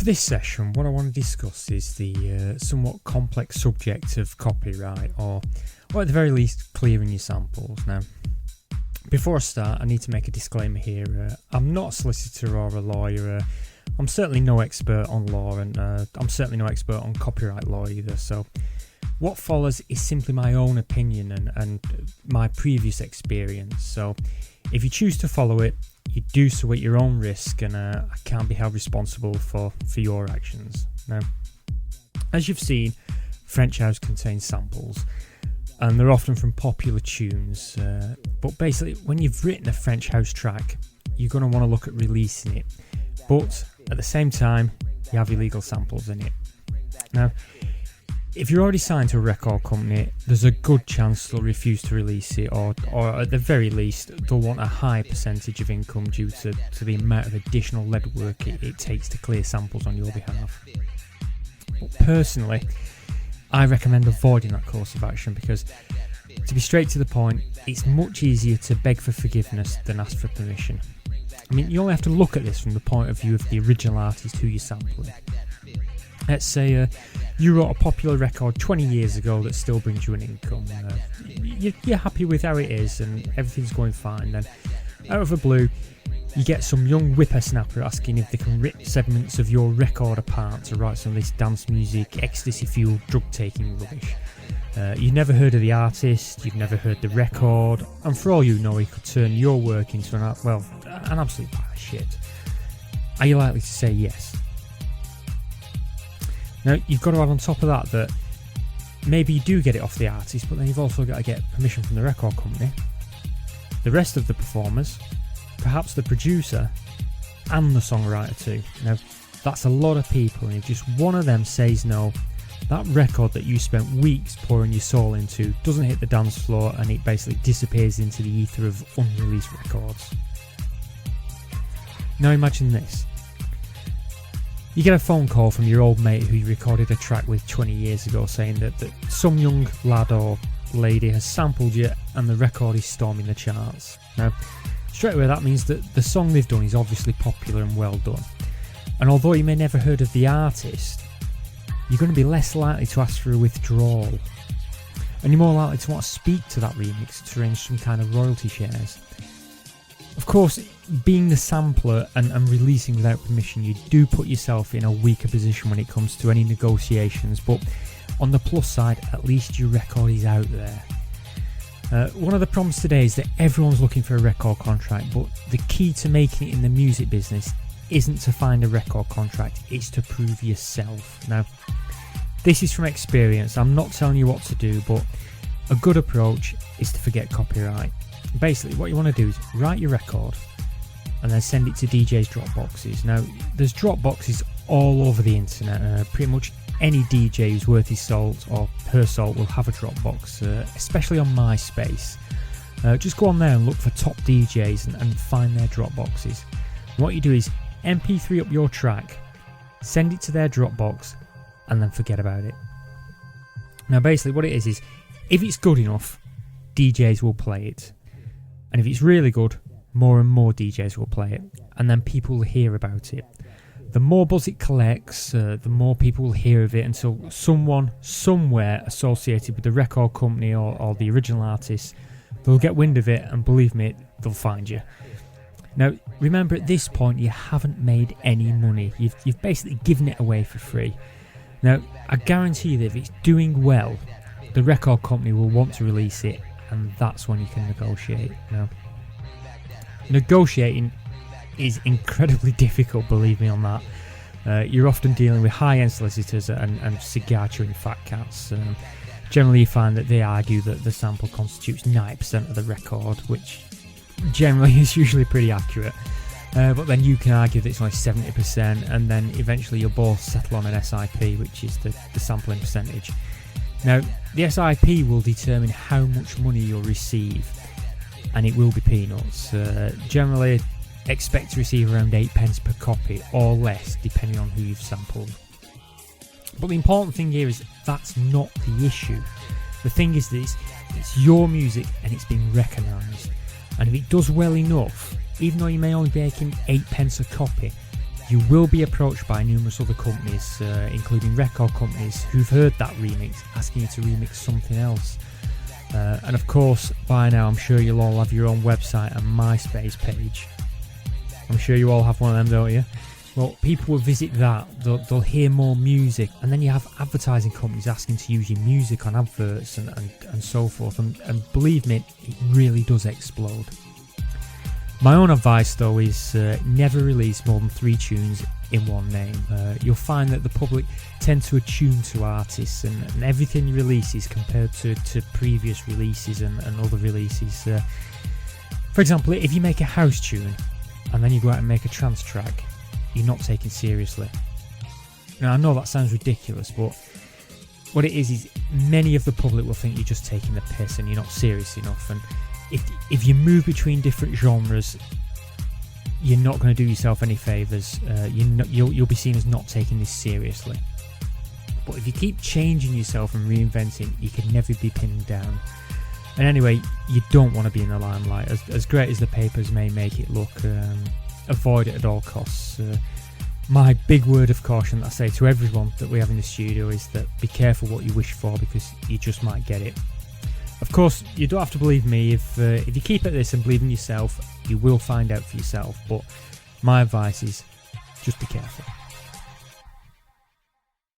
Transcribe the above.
this session, what I want to discuss is the somewhat complex subject of copyright, or at the very least, clearing your samples. Now, before I start, I need to make a disclaimer here. I'm not a solicitor or a lawyer. I'm certainly no expert on law, and I'm certainly no expert on copyright law either. So, what follows is simply my own opinion and my previous experience. So, if you choose to follow it, you do so at your own risk, and I can't be held responsible for your actions. Now, as you've seen, French House contains samples, and they're often from popular tunes. But basically, when you've written a French House track, you're going to want to look at releasing it. But at the same time, you have illegal samples in it. Now, if you're already signed to a record company, there's a good chance they'll refuse to release it, or at the very least, they'll want a high percentage of income due to the amount of additional legwork it takes to clear samples on your behalf. But personally, I recommend avoiding that course of action because, to be straight to the point, it's much easier to beg for forgiveness than ask for permission. I mean, you only have to look at this from the point of view of the original artist who you're sampling. Let's say you wrote a popular record 20 years ago that still brings you an income. You're happy with how it is and everything's going fine. Then, out of the blue, you get some young whippersnapper asking if they can rip segments of your record apart to write some of this dance music, ecstasy-fueled, drug-taking rubbish. You've never heard of the artist, you've never heard the record, and for all you know, he could turn your work into an absolute pile of shit. Are you likely to say yes? Now, you've got to add on top of that maybe you do get it off the artist, but then you've also got to get permission from the record company, the rest of the performers, perhaps the producer, and the songwriter too. Now, that's a lot of people, and if just one of them says no, that record that you spent weeks pouring your soul into doesn't hit the dance floor, and it basically disappears into the ether of unreleased records. Now imagine this. You get a phone call from your old mate who you recorded a track with 20 years ago saying that some young lad or lady has sampled you and the record is storming the charts. Now, straight away that means that the song they've done is obviously popular and well done. And although you may never heard of the artist, you're going to be less likely to ask for a withdrawal. And you're more likely to want to speak to that remix to arrange some kind of royalty shares. Of course, being the sampler and releasing without permission, you do put yourself in a weaker position when it comes to any negotiations, but on the plus side, at least your record is out there. One of the problems today is that everyone's looking for a record contract, but the key to making it in the music business isn't to find a record contract, it's to prove yourself. Now, this is from experience. I'm not telling you what to do, but a good approach is to forget copyright. Basically, what you want to do is write your record and then send it to DJs' Dropboxes. Now, there's Dropboxes all over the internet. Pretty much any DJ who's worth his salt or her salt will have a Dropbox, especially on MySpace. Just go on there and look for top DJs and find their Dropboxes. What you do is MP3 up your track, send it to their Dropbox, and then forget about it. Now, basically, what it is if it's good enough, DJs will play it. And if it's really good, more and more DJs will play it, and then people will hear about it. The more buzz it collects, the more people will hear of it until someone somewhere associated with the record company or the original artist, they'll get wind of it, and believe me, they'll find you. Now, remember, at this point, you haven't made any money. You've basically given it away for free. Now, I guarantee that if it's doing well, the record company will want to release it, and that's when you can negotiate. Now, negotiating is incredibly difficult, believe me on that. You're often dealing with high-end solicitors and cigar-chewing fat cats. Generally, you find that they argue that the sample constitutes 90% of the record, which generally is usually pretty accurate. But then you can argue that it's only 70%, and then eventually you'll both settle on an SIP, which is the sampling percentage. Now, the SIP will determine how much money you'll receive, and it will be peanuts. Generally, expect to receive around 8 pence per copy, or less, depending on who you've sampled. But the important thing here is that's not the issue. The thing is that it's your music and it's been recognised. And if it does well enough, even though you may only be making 8 pence a copy, You will be approached by numerous other companies, including record companies, who've heard that remix, asking you to remix something else. And of course, by now, I'm sure you'll all have your own website and MySpace page. I'm sure you all have one of them, don't you? Well, people will visit that, they'll hear more music, and then you have advertising companies asking to use your music on adverts and so forth, and believe me, it really does explode. My own advice though is never release more than 3 tunes in one name. You'll find that the public tend to attune to artists, and everything releases compared to previous releases and other releases. For example, if you make a house tune and then you go out and make a trance track, you're not taken seriously. Now, I know that sounds ridiculous, but what it is many of the public will think you're just taking the piss and you're not serious enough. And if you move between different genres, you're not going to do yourself any favours. You'll be seen as not taking this seriously. But if you keep changing yourself and reinventing, you can never be pinned down. And anyway, you don't want to be in the limelight. As great as the papers may make it look, avoid it at all costs. My big word of caution that I say to everyone that we have in the studio is that be careful what you wish for, because you just might get it. Of course, you don't have to believe me. If you keep at this and believe in yourself, you will find out for yourself. But my advice is just be careful.